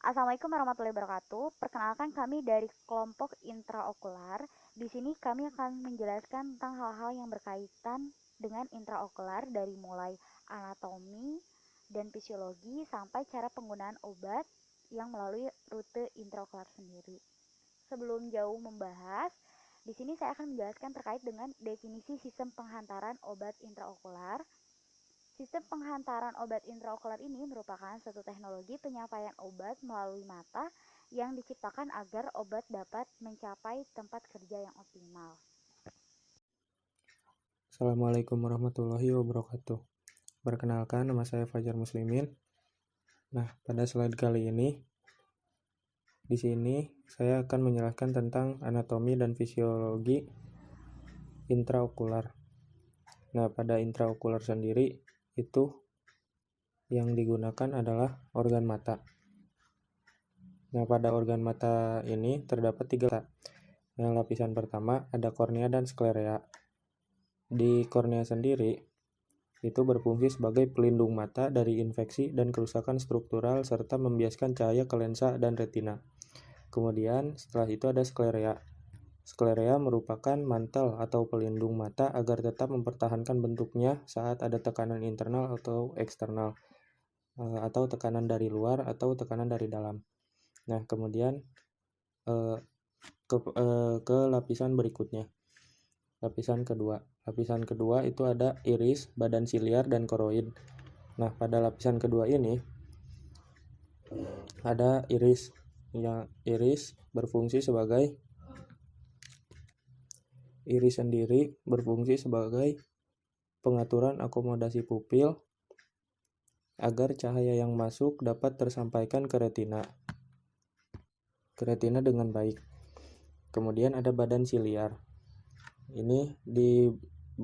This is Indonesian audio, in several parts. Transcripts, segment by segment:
Assalamualaikum warahmatullahi wabarakatuh. Perkenalkan kami dari kelompok intraokular. Di sini kami akan menjelaskan tentang hal-hal yang berkaitan dengan intraokular dari mulai anatomi dan fisiologi sampai cara penggunaan obat yang melalui rute intraokular sendiri. Sebelum jauh membahas, di sini saya akan menjelaskan terkait dengan definisi sistem penghantaran obat intraokular. Sistem penghantaran obat intraokular ini merupakan suatu teknologi penyampaian obat melalui mata yang diciptakan agar obat dapat mencapai tempat kerja yang optimal. Assalamualaikum warahmatullahi wabarakatuh. Perkenalkan, nama saya Fajar Muslimin. Nah, pada slide kali ini, di sini saya akan menjelaskan tentang anatomi dan fisiologi intraokular. Nah, pada intraokular sendiri, itu yang digunakan adalah organ mata. Nah, pada organ mata ini terdapat 3 lapisan. Yang lapisan pertama ada kornea dan sklerea. Di kornea sendiri, itu berfungsi sebagai pelindung mata dari infeksi dan kerusakan struktural serta membiaskan cahaya ke lensa dan retina. Kemudian setelah itu ada sklerea. Sklerea merupakan mantel atau pelindung mata agar tetap mempertahankan bentuknya saat ada tekanan internal atau eksternal, atau tekanan dari luar atau tekanan dari dalam. Nah, kemudian ke lapisan berikutnya. Lapisan kedua. Lapisan kedua itu ada iris, badan siliar, dan koroid. Nah, pada lapisan kedua ini ada iris. Yang iris sendiri berfungsi sebagai pengaturan akomodasi pupil agar cahaya yang masuk dapat tersampaikan ke retina dengan baik. Kemudian ada badan siliar. Ini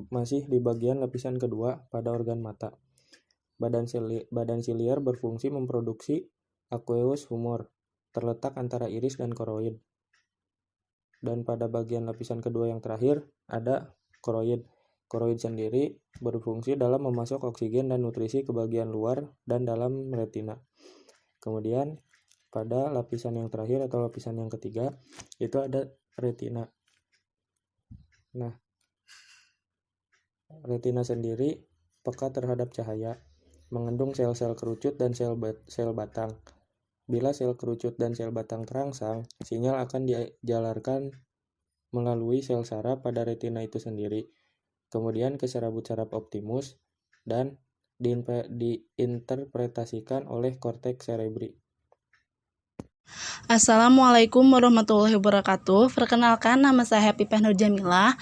masih di bagian lapisan kedua pada organ mata. Badan siliar berfungsi memproduksi aqueous humor terletak antara iris dan koroid. Dan pada bagian lapisan kedua yang terakhir ada koroid. Koroid sendiri berfungsi dalam memasok oksigen dan nutrisi ke bagian luar dan dalam retina. Kemudian pada lapisan yang terakhir atau lapisan yang ketiga itu ada retina. Nah, retina sendiri peka terhadap cahaya, mengandung sel-sel kerucut dan sel batang. Bila sel kerucut dan sel batang terangsang, sinyal akan dijalarkan melalui sel saraf pada retina itu sendiri, kemudian ke serabut saraf optimus, dan diinterpretasikan oleh korteks cerebri. Assalamualaikum warahmatullahi wabarakatuh. Perkenalkan, nama saya Pipeh Nur Jamilah,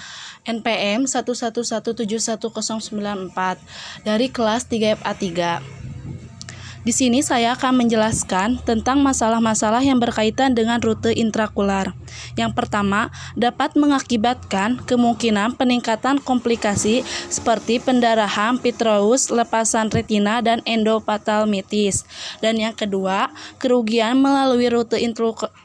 NPM 1117194 dari kelas 3FA 3. Di sini saya akan menjelaskan tentang masalah-masalah yang berkaitan dengan rute intraokular. Yang pertama, dapat mengakibatkan kemungkinan peningkatan komplikasi seperti pendarahan vitreous, lepasan retina, dan endophthalmitis. Dan yang kedua, kerugian melalui rute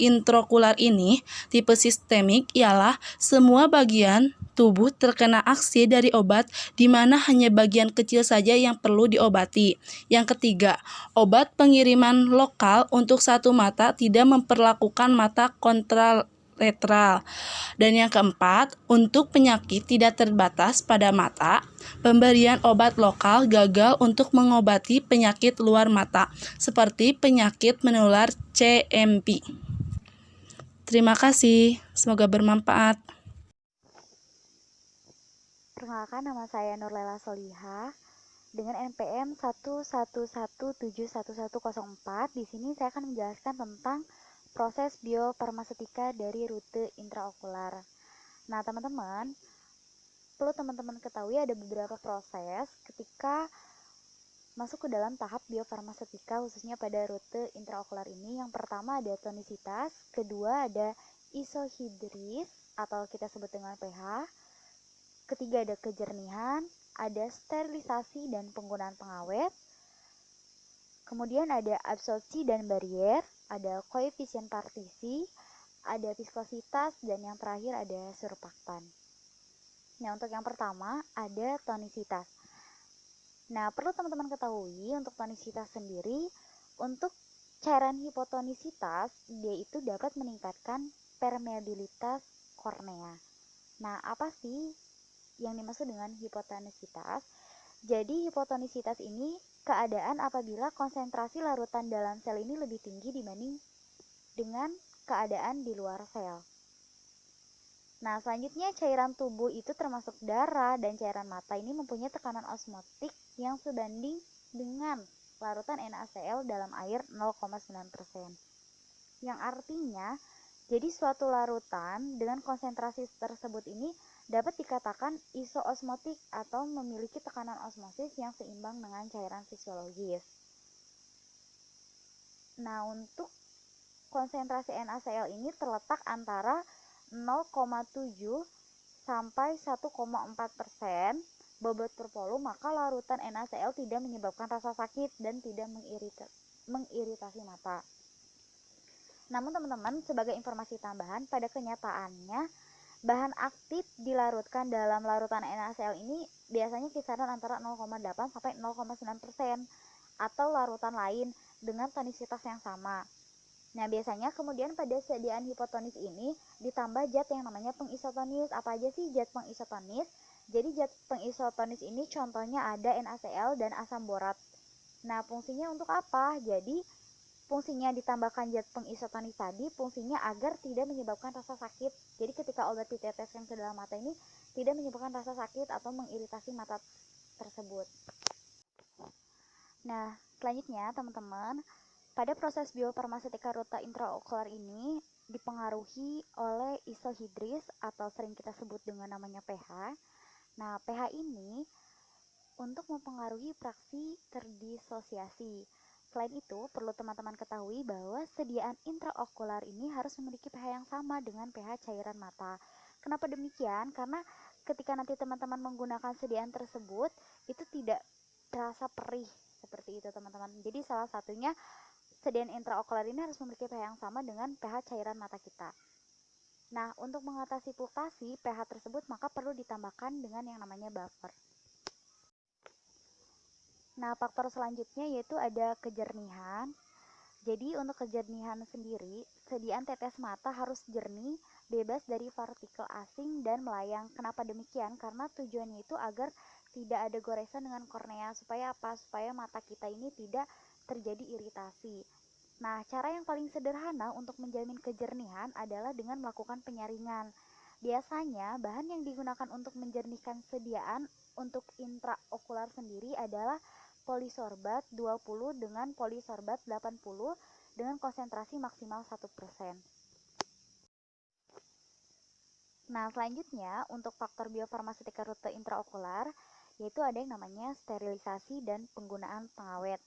intraokular ini, tipe sistemik, ialah semua bagian tubuh terkena aksi dari obat di mana hanya bagian kecil saja yang perlu diobati. Yang ketiga, obat pengiriman lokal untuk satu mata tidak memperlakukan mata kontraletral. Dan yang keempat, untuk penyakit tidak terbatas pada mata, pemberian obat lokal gagal untuk mengobati penyakit luar mata, seperti penyakit menular CMV. Terima kasih, semoga bermanfaat. Perkenalkan, nama saya Nurlela Soliha dengan NPM 111711104. Di sini saya akan menjelaskan tentang proses biofarmasetika dari rute intraokular. Nah, teman-teman, perlu teman-teman ketahui ada beberapa proses ketika masuk ke dalam tahap biofarmasetika khususnya pada rute intraokular ini. Yang pertama ada tonisitas, kedua ada isohidris atau kita sebut dengan pH, ketiga ada kejernihan, ada sterilisasi dan penggunaan pengawet, kemudian ada absorpsi dan barier, ada koefisien partisi, ada viskositas, dan yang terakhir ada surfaktan. Nah, untuk yang pertama ada tonisitas. Nah, perlu teman-teman ketahui untuk tonisitas sendiri, untuk cairan hipotonisitas dia itu dapat meningkatkan permeabilitas kornea. Nah, apa sih yang dimaksud dengan hipotonisitas? Jadi hipotonisitas ini keadaan apabila konsentrasi larutan dalam sel ini lebih tinggi dibanding dengan keadaan di luar sel. Nah, selanjutnya cairan tubuh itu termasuk darah dan cairan mata ini mempunyai tekanan osmotik yang sebanding dengan larutan NaCl dalam air 0,9%. Yang artinya, jadi suatu larutan dengan konsentrasi tersebut ini dapat dikatakan isoosmotik atau memiliki tekanan osmosis yang seimbang dengan cairan fisiologis. Nah, untuk konsentrasi NaCl ini terletak antara 0,7 sampai 1,4% bobot per volume, maka larutan NaCl tidak menyebabkan rasa sakit dan tidak mengiritasi mata. Namun teman-teman, sebagai informasi tambahan, pada kenyataannya bahan aktif dilarutkan dalam larutan NaCl ini biasanya kisaran antara 0,8 sampai 0,9% atau larutan lain dengan tonisitas yang sama. Nah, biasanya kemudian pada sediaan hipotonis ini ditambah zat yang namanya pengisotonis. Apa aja sih zat pengisotonis? Jadi zat pengisotonis ini contohnya ada NaCl dan asam borat. Nah, fungsinya untuk apa? Jadi fungsinya ditambahkan zat pengisotonis tadi, fungsinya agar tidak menyebabkan rasa sakit. Jadi ketika obat diteteskan ke dalam mata ini tidak menyebabkan rasa sakit atau mengiritasi mata tersebut. Nah, selanjutnya teman-teman, pada proses biofarmasetika rute intraokular ini dipengaruhi oleh isohidris atau sering kita sebut dengan namanya pH. Nah, pH ini untuk mempengaruhi fraksi terdisosiasi. Selain itu, perlu teman-teman ketahui bahwa sediaan intraokular ini harus memiliki pH yang sama dengan pH cairan mata. Kenapa demikian? Karena ketika nanti teman-teman menggunakan sediaan tersebut, itu tidak terasa perih seperti itu teman-teman. Jadi salah satunya sediaan intraokular ini harus memiliki pH yang sama dengan pH cairan mata kita. Nah, untuk mengatasi fluktuasi pH tersebut maka perlu ditambahkan dengan yang namanya buffer. Nah, faktor selanjutnya yaitu ada kejernihan. Jadi untuk kejernihan sendiri, sediaan tetes mata harus jernih, bebas dari partikel asing dan melayang. Kenapa demikian? Karena tujuannya itu agar tidak ada goresan dengan kornea. Supaya apa? Supaya mata kita ini tidak terjadi iritasi. Nah, cara yang paling sederhana untuk menjamin kejernihan adalah dengan melakukan penyaringan. Biasanya, bahan yang digunakan untuk menjernihkan sediaan untuk intraokular sendiri adalah polisorbat 20 dengan polisorbat 80 dengan konsentrasi maksimal 1%. Nah, selanjutnya untuk faktor biofarmasetika rute intraokular yaitu ada yang namanya sterilisasi dan penggunaan pengawet.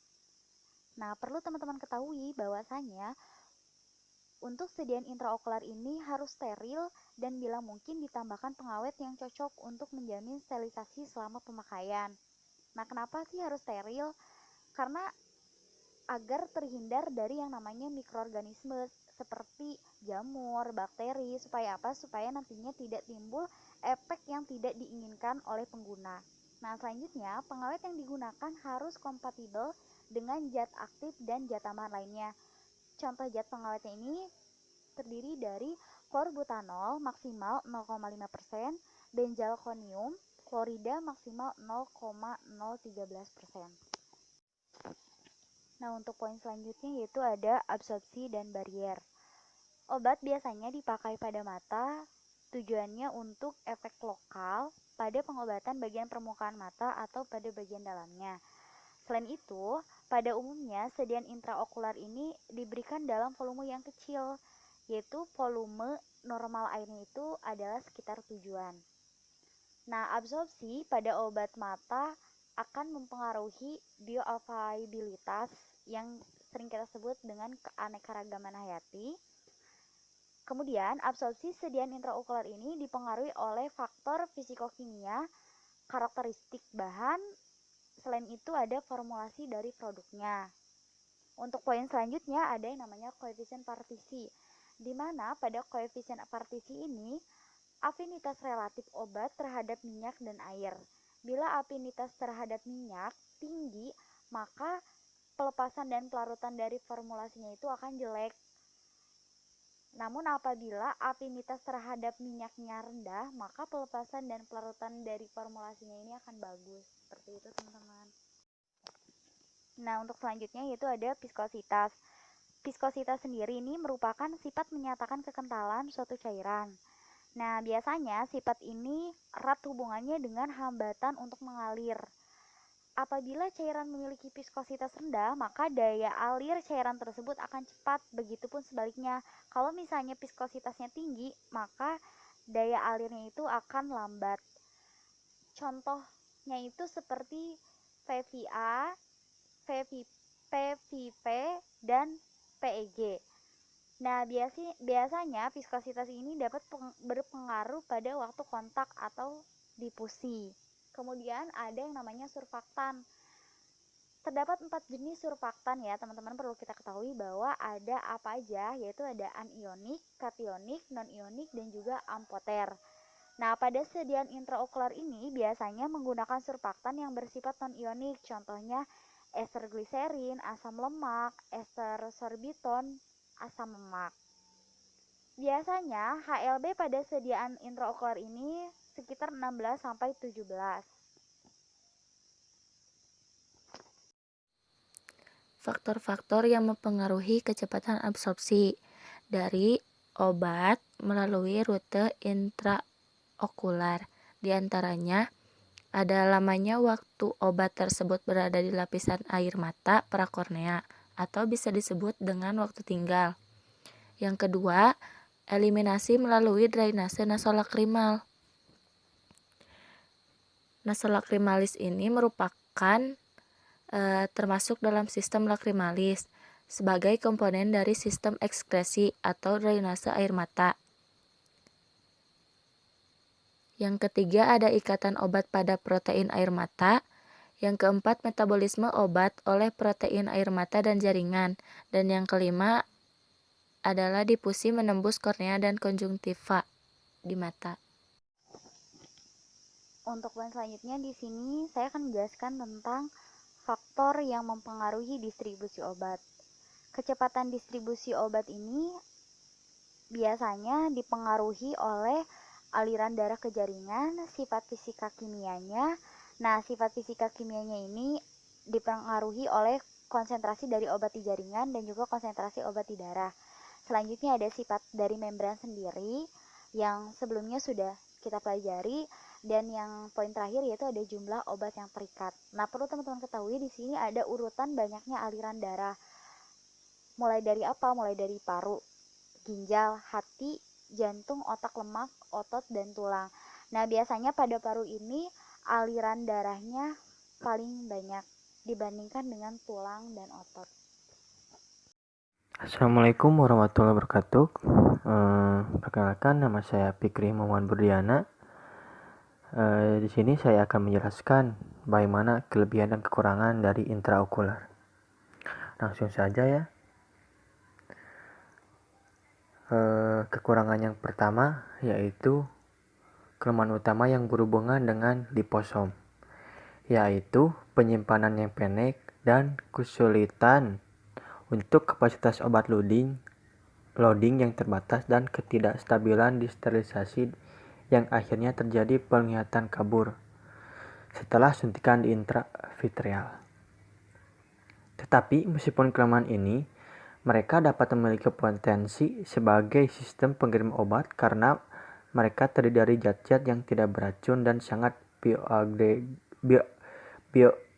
Nah, perlu teman-teman ketahui bahwasanya untuk sediaan intraokular ini harus steril dan bila mungkin ditambahkan pengawet yang cocok untuk menjamin sterilisasi selama pemakaian. Nah, kenapa sih harus steril? Karena agar terhindar dari yang namanya mikroorganisme seperti jamur, bakteri, supaya apa? Supaya nantinya tidak timbul efek yang tidak diinginkan oleh pengguna. Nah, selanjutnya pengawet yang digunakan harus kompatibel dengan zat aktif dan zat tambahan lainnya. Contoh zat pengawetnya ini terdiri dari klorbutanol maksimal 0,5%, benzalkonium klorida maksimal 0,013%. Nah, untuk poin selanjutnya yaitu ada absorpsi dan barier. Obat biasanya dipakai pada mata, tujuannya untuk efek lokal pada pengobatan bagian permukaan mata atau pada bagian dalamnya. Selain itu, pada umumnya sediaan intraokular ini diberikan dalam volume yang kecil, yaitu volume normal airnya itu adalah sekitar tujuan. Nah, absorpsi pada obat mata akan mempengaruhi bioavailabilitas yang sering kita sebut dengan keanekaragaman hayati. Kemudian, absorpsi sediaan intraokular ini dipengaruhi oleh faktor fisikokimia, karakteristik bahan, selain itu ada formulasi dari produknya. Untuk poin selanjutnya ada yang namanya koefisien partisi, di mana pada koefisien partisi ini afinitas relatif obat terhadap minyak dan air. Bila afinitas terhadap minyak tinggi, maka pelepasan dan pelarutan dari formulasinya itu akan jelek. Namun apabila afinitas terhadap minyaknya rendah, maka pelepasan dan pelarutan dari formulasinya ini akan bagus. Seperti itu teman-teman. Nah, untuk selanjutnya yaitu ada viskositas. Viskositas sendiri ini merupakan sifat menyatakan kekentalan suatu cairan. Nah, biasanya sifat ini erat hubungannya dengan hambatan untuk mengalir. Apabila cairan memiliki viskositas rendah, maka daya alir cairan tersebut akan cepat. Begitupun sebaliknya, kalau misalnya viskositasnya tinggi, maka daya alirnya itu akan lambat. Contohnya itu seperti PVA, PVP, dan PEG. Nah, biasanya viskositas ini dapat berpengaruh pada waktu kontak atau difusi. Kemudian ada yang namanya surfaktan. Terdapat 4 jenis surfaktan ya, teman-teman perlu kita ketahui bahwa ada apa aja, yaitu ada anionik, kationik, non-ionik, dan juga amfoter. Nah, pada sediaan intraokular ini biasanya menggunakan surfaktan yang bersifat non-ionik, contohnya ester gliserin, asam lemak, ester sorbiton, asam lemak. Biasanya HLB pada sediaan intraokular ini sekitar 16-17. Faktor-faktor yang mempengaruhi kecepatan absorpsi dari obat melalui rute intraokular. Di antaranya ada lamanya waktu obat tersebut berada di lapisan air mata prakornea atau bisa disebut dengan waktu tinggal. Yang kedua, eliminasi melalui drainase nasolakrimal. Nasolakrimalis ini merupakan termasuk dalam sistem lakrimalis sebagai komponen dari sistem ekskresi atau drainase air mata. Yang ketiga ada ikatan obat pada protein air mata. Yang keempat metabolisme obat oleh protein air mata dan jaringan. Dan yang kelima adalah difusi menembus kornea dan konjungtiva di mata. Untuk poin selanjutnya di sini saya akan menjelaskan tentang faktor yang mempengaruhi distribusi obat. Kecepatan distribusi obat ini biasanya dipengaruhi oleh aliran darah ke jaringan, sifat fisika kimianya. Nah, sifat fisika kimianya ini dipengaruhi oleh konsentrasi dari obat di jaringan dan juga konsentrasi obat di darah. Selanjutnya ada sifat dari membran sendiri yang sebelumnya sudah kita pelajari. Dan yang poin terakhir yaitu ada jumlah obat yang terikat. Nah, perlu teman-teman ketahui di sini ada urutan banyaknya aliran darah. Mulai dari apa? Mulai dari paru, ginjal, hati, jantung, otak, lemak, otot, dan tulang. Nah, biasanya pada paru ini aliran darahnya paling banyak dibandingkan dengan tulang dan otot. Assalamualaikum warahmatullahi wabarakatuh. Perkenalkan, nama saya Fikri Muhammad Burdiana. Di sini saya akan menjelaskan bagaimana kelebihan dan kekurangan dari intraokular. Langsung saja ya. Kekurangan yang pertama yaitu kelemahan utama yang berhubungan dengan liposom, yaitu penyimpanan yang pendek dan kesulitan untuk kapasitas obat loading yang terbatas dan ketidakstabilan di sterilisasi yang akhirnya terjadi penglihatan kabur setelah suntikan di intravitreal. Tetapi meskipun kelemahan ini, mereka dapat memiliki potensi sebagai sistem pengirim obat karena mereka terdiri dari zat-zat yang tidak beracun dan sangat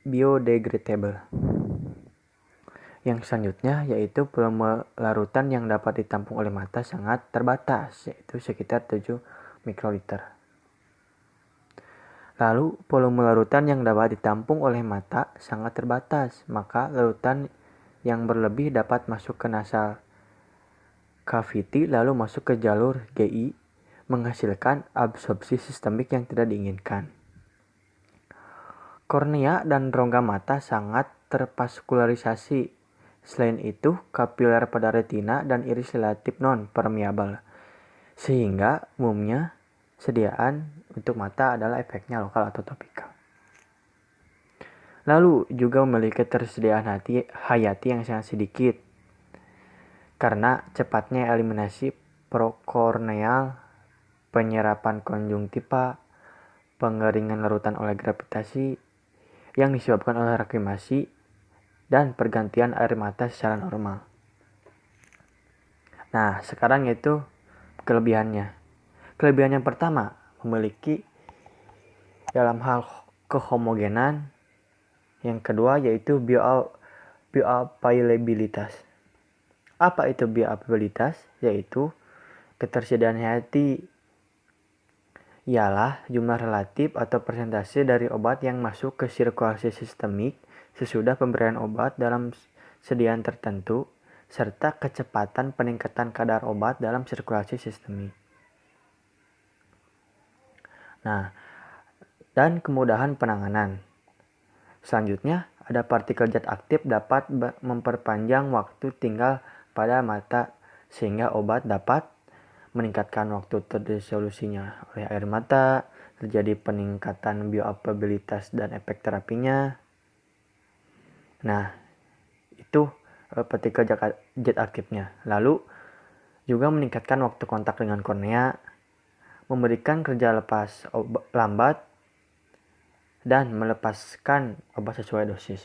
biodegradable. Yang selanjutnya yaitu volume larutan yang dapat ditampung oleh mata sangat terbatas, yaitu sekitar 7 mikroliter. Lalu volume larutan yang dapat ditampung oleh mata sangat terbatas, maka larutan yang berlebih dapat masuk ke nasal cavity lalu masuk ke jalur GI, menghasilkan absorpsi sistemik yang tidak diinginkan. Kornea dan rongga mata sangat tervaskularisasi. Selain itu, kapiler pada retina dan iris relatif non-permeable, sehingga umumnya sediaan untuk mata adalah efeknya lokal atau topikal. Lalu juga memiliki ketersediaan hayati yang sangat sedikit karena cepatnya eliminasi prokorneal, penyerapan konjungtiva, pengeringan larutan oleh gravitasi yang disebabkan oleh lakrimasi, dan pergantian air mata secara normal. Nah, sekarang itu kelebihannya. Kelebihan yang pertama, memiliki dalam hal kehomogenan. Yang kedua yaitu bioavailabilitas. Apa itu bioavailabilitas? Yaitu ketersediaan hayati ialah jumlah relatif atau persentase dari obat yang masuk ke sirkulasi sistemik sesudah pemberian obat dalam sediaan tertentu, serta kecepatan peningkatan kadar obat dalam sirkulasi sistemik. Nah, dan kemudahan penanganan. Selanjutnya, ada partikel zat aktif dapat memperpanjang waktu tinggal pada mata sehingga obat dapat meningkatkan waktu terdisolusinya oleh air mata, terjadi peningkatan bioavailabilitas dan efek terapinya. Nah, itu partikel zat aktifnya. Lalu juga meningkatkan waktu kontak dengan kornea, memberikan kerja lepas lambat, dan melepaskan obat sesuai dosis.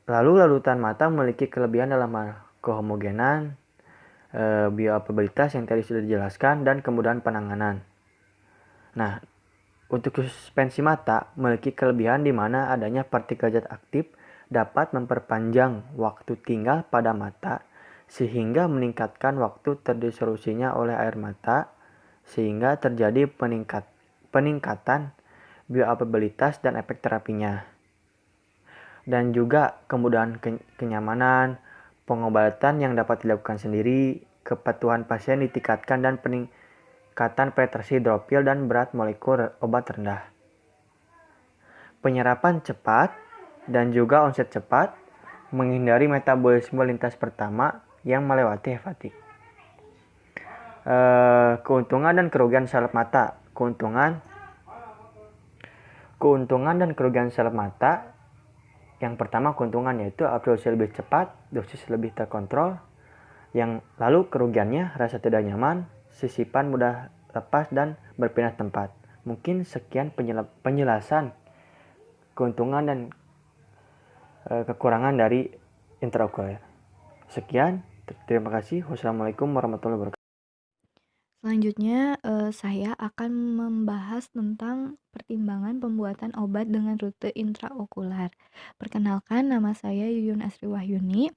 Lalu larutan mata memiliki kelebihan dalam hal kehomogenan, bioavailabilitas yang tadi sudah dijelaskan, dan kemudahan penanganan. Nah, untuk suspensi mata memiliki kelebihan di mana adanya partikel zat aktif dapat memperpanjang waktu tinggal pada mata sehingga meningkatkan waktu terdisolusinya oleh air mata, sehingga terjadi peningkatan bioavailabilitas dan efek terapinya. Dan juga kemudahan kenyamanan, pengobatan yang dapat dilakukan sendiri, kepatuhan pasien ditingkatkan, dan peningkatan penetrasi hidrofil dan berat molekul obat rendah. Penyerapan cepat dan juga onset cepat, menghindari metabolisme lintas pertama yang melewati hepatik. Keuntungan dan kerugian salep mata. Keuntungan dan kerugian salep mata. Yang pertama, keuntungan yaitu absorpsi lebih cepat, dosis lebih terkontrol. Yang lalu kerugiannya rasa tidak nyaman, sisipan mudah lepas dan berpindah tempat. Mungkin sekian penjelasan keuntungan dan kekurangan dari intraokuler. Sekian, terima kasih. Wassalamualaikum warahmatullahi wabarakatuh. Selanjutnya, saya akan membahas tentang pertimbangan pembuatan obat dengan rute intraokular. Perkenalkan, nama saya Yuyun Asri Wahyuni,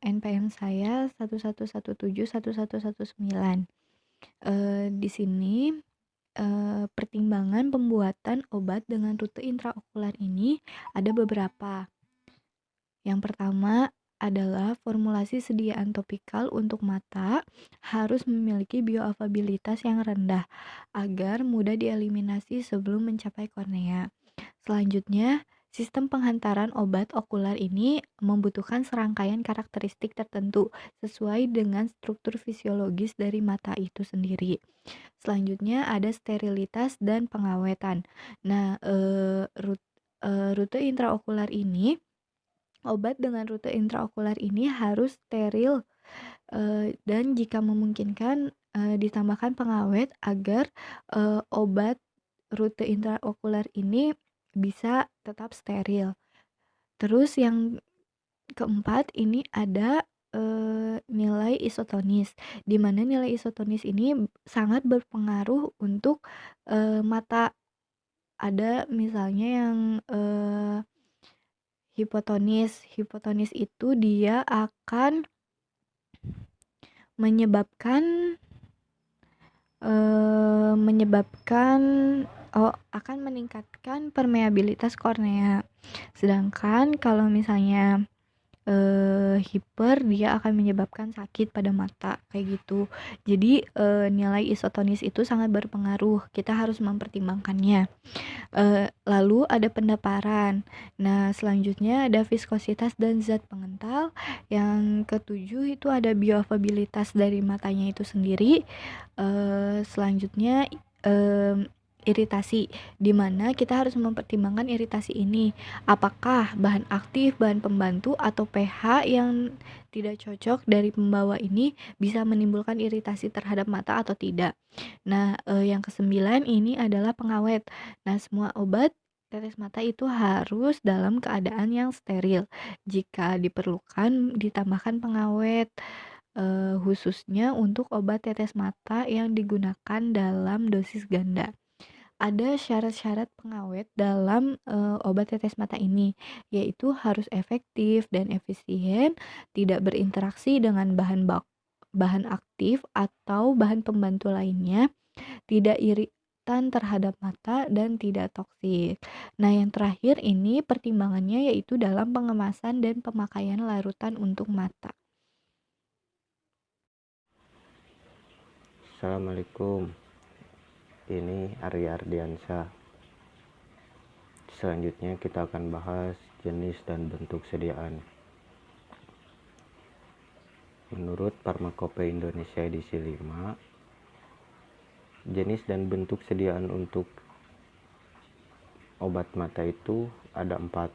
NPM saya 11171119. Di sini, pertimbangan pembuatan obat dengan rute intraokular ini ada beberapa. Yang pertama adalah formulasi sediaan topikal untuk mata harus memiliki bioavailabilitas yang rendah agar mudah dieliminasi sebelum mencapai kornea. Selanjutnya, sistem penghantaran obat okular ini membutuhkan serangkaian karakteristik tertentu sesuai dengan struktur fisiologis dari mata itu sendiri. Selanjutnya ada sterilitas dan pengawetan. Nah, rute intraokular ini obat dengan rute intraokular ini harus steril dan jika memungkinkan ditambahkan pengawet agar obat rute intraokular ini bisa tetap steril. Terus yang keempat ini ada nilai isotonis, di mana nilai isotonis ini sangat berpengaruh untuk mata. Ada misalnya yang hipotonis itu dia akan akan meningkatkan permeabilitas kornea. Sedangkan kalau misalnya hiper dia akan menyebabkan sakit pada mata kayak gitu. Jadi nilai isotonis itu sangat berpengaruh. Kita harus mempertimbangkannya. Lalu ada pendaparan. Nah, selanjutnya ada viskositas dan zat pengental. Yang ketujuh itu ada bioavailabilitas dari matanya itu sendiri. Selanjutnya iritasi, di mana kita harus mempertimbangkan iritasi ini. Apakah bahan aktif, bahan pembantu, atau pH yang tidak cocok dari pembawa ini bisa menimbulkan iritasi terhadap mata atau tidak. Nah, yang kesembilan ini adalah pengawet. Nah, semua obat tetes mata itu harus dalam keadaan yang steril. Jika diperlukan, ditambahkan pengawet, khususnya untuk obat tetes mata yang digunakan dalam dosis ganda. Ada syarat-syarat pengawet dalam obat tetes mata ini, yaitu harus efektif dan efisien, tidak berinteraksi dengan bahan aktif atau bahan pembantu lainnya, tidak iritan terhadap mata, dan tidak toksik. Nah, yang terakhir ini pertimbangannya yaitu dalam pengemasan dan pemakaian larutan untuk mata. Assalamualaikum, ini Arya Ardiansyah. Selanjutnya kita akan bahas jenis dan bentuk sediaan. Menurut Farmakopeia Indonesia edisi 5, jenis dan bentuk sediaan untuk obat mata itu ada 4.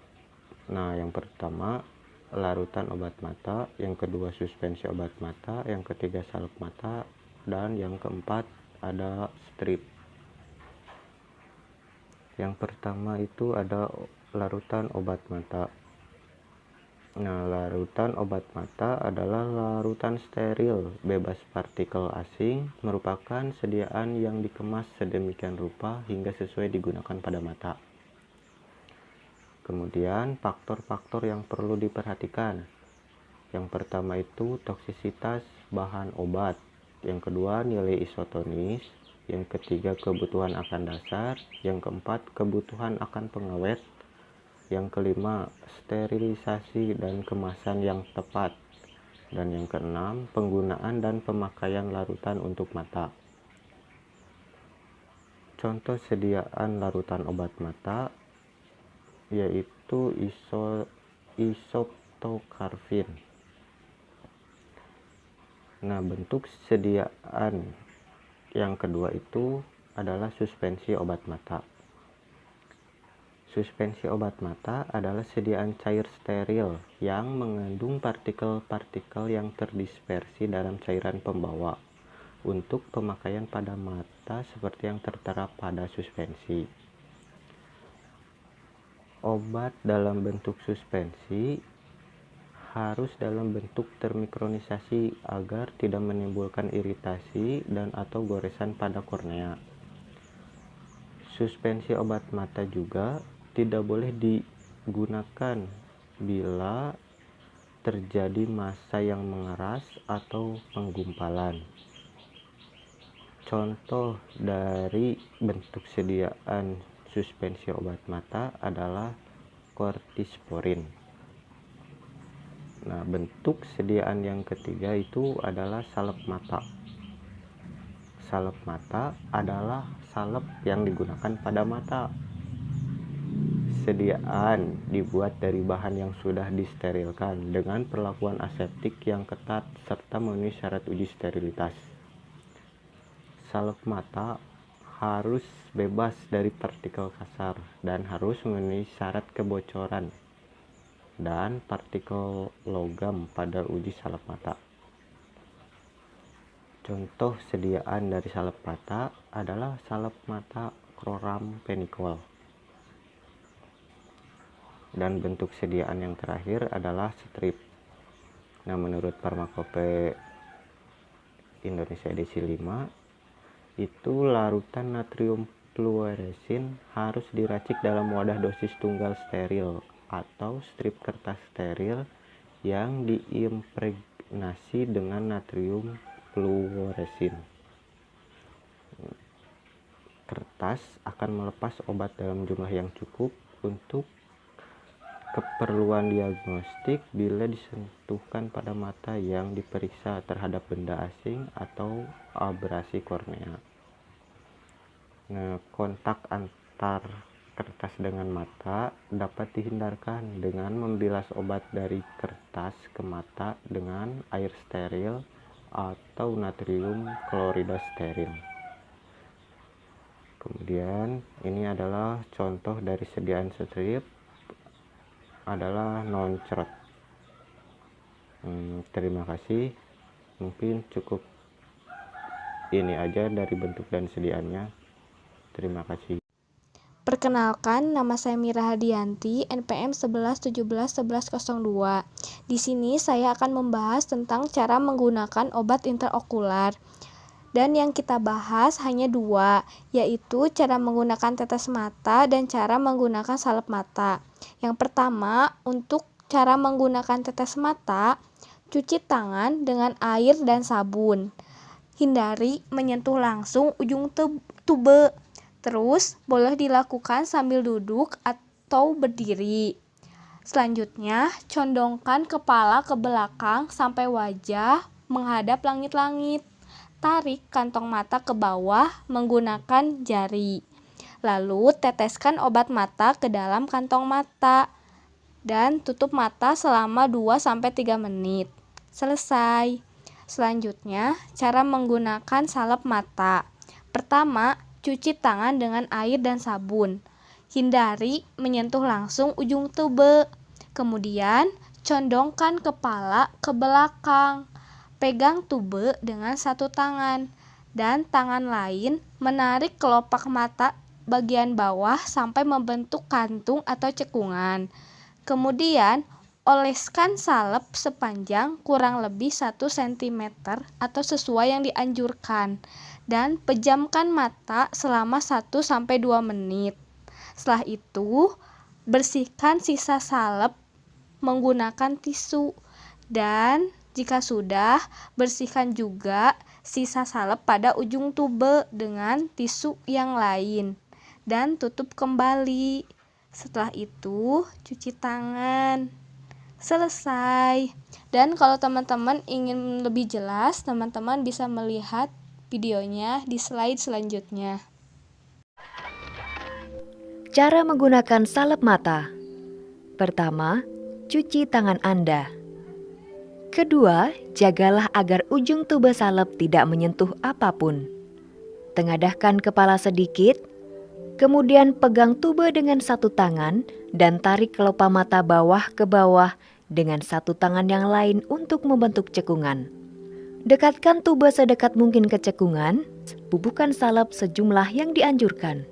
Nah, yang pertama larutan obat mata, yang kedua suspensi obat mata, yang ketiga salep mata, dan yang keempat ada strip. Yang pertama itu ada larutan obat mata. Nah, larutan obat mata adalah larutan steril, bebas partikel asing, merupakan sediaan yang dikemas sedemikian rupa hingga sesuai digunakan pada mata. Kemudian, faktor-faktor yang perlu diperhatikan. Yang pertama itu toksisitas bahan obat. Yang kedua, nilai isotonis. Yang ketiga, kebutuhan akan dasar. Yang keempat, kebutuhan akan pengawet. Yang kelima, sterilisasi dan kemasan yang tepat. Dan yang keenam, penggunaan dan pemakaian larutan untuk mata. Contoh sediaan larutan obat mata yaitu isoptokarfin. Nah, bentuk sediaan yang kedua itu adalah suspensi obat mata. Suspensi obat mata adalah sediaan cair steril yang mengandung partikel-partikel yang terdispersi dalam cairan pembawa untuk pemakaian pada mata seperti yang tertera pada suspensi. Obat dalam bentuk suspensi harus dalam bentuk termikronisasi agar tidak menimbulkan iritasi dan atau goresan pada kornea. Suspensi obat mata juga tidak boleh digunakan bila terjadi massa yang mengeras atau penggumpalan. Contoh dari bentuk sediaan suspensi obat mata adalah kortisporin. Nah, bentuk sediaan yang ketiga itu adalah salep mata. Salep mata adalah salep yang digunakan pada mata. Sediaan dibuat dari bahan yang sudah disterilkan dengan perlakuan aseptik yang ketat serta memenuhi syarat uji sterilitas. Salep mata harus bebas dari partikel kasar dan harus memenuhi syarat kebocoran dan partikel logam pada uji salep mata. Contoh sediaan dari salep mata adalah salep mata chloramphenicol. Dan bentuk sediaan yang terakhir adalah strip. Nah, menurut Farmakopeia Indonesia edisi 5, itu larutan natrium fluoresin harus diracik dalam wadah dosis tunggal steril atau strip kertas steril yang diimpregnasi dengan natrium fluoresin. Kertas akan melepas obat dalam jumlah yang cukup untuk keperluan diagnostik bila disentuhkan pada mata yang diperiksa terhadap benda asing atau abrasi kornea. Nah, kontak antar kertas dengan mata dapat dihindarkan dengan membilas obat dari kertas ke mata dengan air steril atau natrium klorida steril. Kemudian ini adalah contoh dari sediaan strip adalah non-cerot. Terima kasih. Mungkin cukup ini aja dari bentuk dan sediaannya. Terima kasih. Perkenalkan, nama saya Mira Hadianti, NPM 11171102. Di sini saya akan membahas tentang cara menggunakan obat intraokular. Dan yang kita bahas hanya 2, yaitu cara menggunakan tetes mata dan cara menggunakan salep mata. Yang pertama, untuk cara menggunakan tetes mata, cuci tangan dengan air dan sabun. Hindari menyentuh langsung ujung tube. Terus, boleh dilakukan sambil duduk atau berdiri. Selanjutnya, condongkan kepala ke belakang sampai wajah menghadap langit-langit. Tarik kantong mata ke bawah menggunakan jari. Lalu, teteskan obat mata ke dalam kantong mata. Dan tutup mata selama 2-3 menit. Selesai. Selanjutnya, cara menggunakan salep mata. Pertama, cuci tangan dengan air dan sabun. Hindari menyentuh langsung ujung tube. Kemudian, condongkan kepala ke belakang. Pegang tube dengan satu tangan. Dan tangan lain menarik kelopak mata bagian bawah sampai membentuk kantung atau cekungan. Kemudian, oleskan salep sepanjang kurang lebih 1 cm atau sesuai yang dianjurkan. Dan pejamkan mata selama 1-2 menit. Setelah itu, bersihkan sisa salep menggunakan tisu. Dan jika sudah, bersihkan juga sisa salep pada ujung tube dengan tisu yang lain. Dan tutup kembali. Setelah itu, cuci tangan. Selesai. Dan kalau teman-teman ingin lebih jelas, teman-teman bisa melihat videonya di slide selanjutnya. Cara menggunakan salep mata. Pertama, cuci tangan Anda. Kedua, jagalah agar ujung tube salep tidak menyentuh apapun. Tengadahkan kepala sedikit, kemudian pegang tube dengan satu tangan dan tarik kelopak mata bawah ke bawah dengan satu tangan yang lain untuk membentuk cekungan. Dekatkan tube sedekat mungkin ke cekungan, bubuhkan salep sejumlah yang dianjurkan.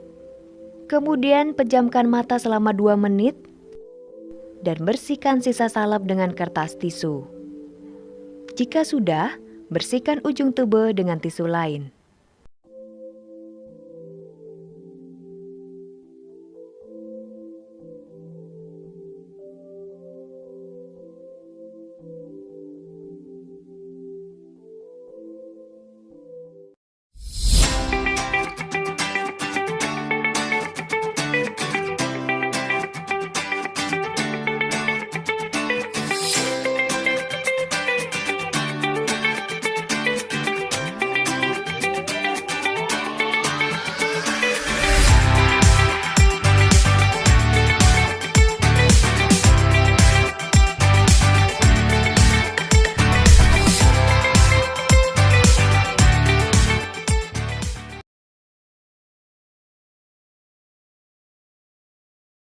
Kemudian pejamkan mata selama 2 menit dan bersihkan sisa salep dengan kertas tisu. Jika sudah, bersihkan ujung tube dengan tisu lain.